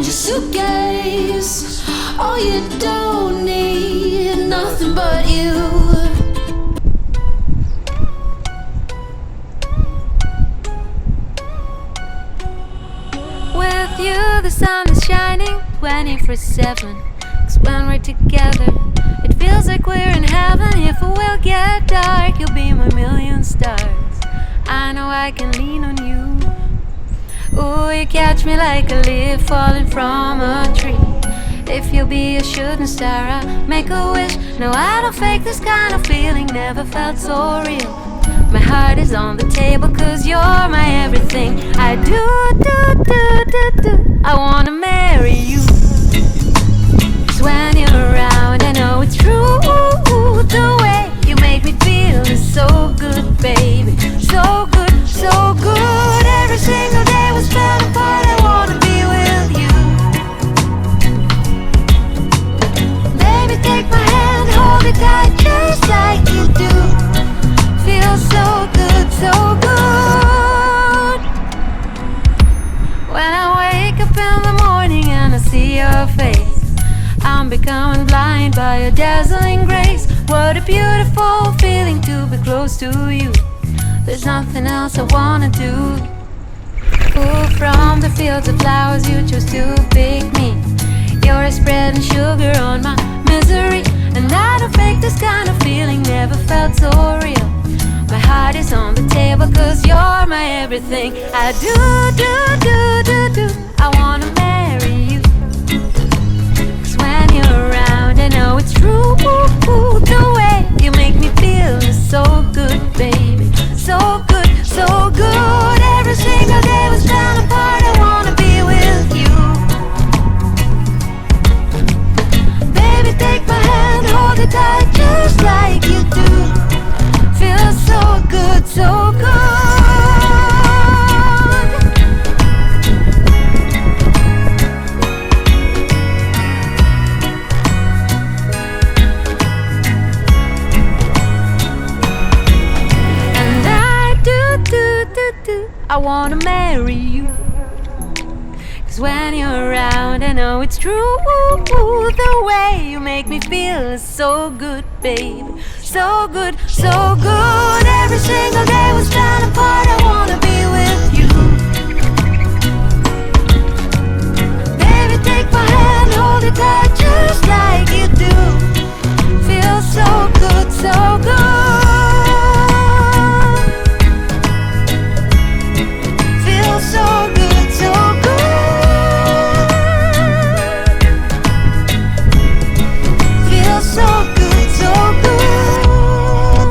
your suitcase. Oh, you don't need nothing but you. With you the sun is shining 24/7. 'Cause when we're together it feels like we're in heaven. If it will get dark, you'll be my million stars. I know I can lean on you. Ooh, you catch me like a leaf falling from a tree. If you'll be a shooting star, I'll make a wish. No, I don't fake this kind of feeling, never felt so real. My heart is on the table 'cause you're my everything. I do. I wanna marry you. 'Cause when you're around, I know it's true. The way you make me feel is so good, baby. So good, so good. Every single day was fell apart. I wanna be with you. Baby, take my hand, hold it tight just like you do. Feels so good, so good. When I wake up in the morning and I see your face, I'm becoming blind by your dazzling grace. What a beautiful feeling to be close to you. There's nothing else I wanna do. Ooh, from the fields of flowers you chose to pick me. You're spreading sugar on my misery. And I don't fake this kind of feeling, never felt so real. My heart is on the table 'cause you're my everything. I do. I wanna marry you. 'Cause when you're around, I know it's true. The way you make me feel is so good, baby. So good, so good. Every single day was falling apart. I wanna be with you. Baby, take my hand, hold it tight just like you do. Feels so good, so good. And I do. I wanna marry you. 'Cause when you're around, I know it's true. The way you make me feel is so good, baby. So good, so good. Every single day was falling apart. I wanna be with you. Baby, take my hand, hold it tight just like you do. Feels so good, so good. Feels so good, so good. Feels so good, so good.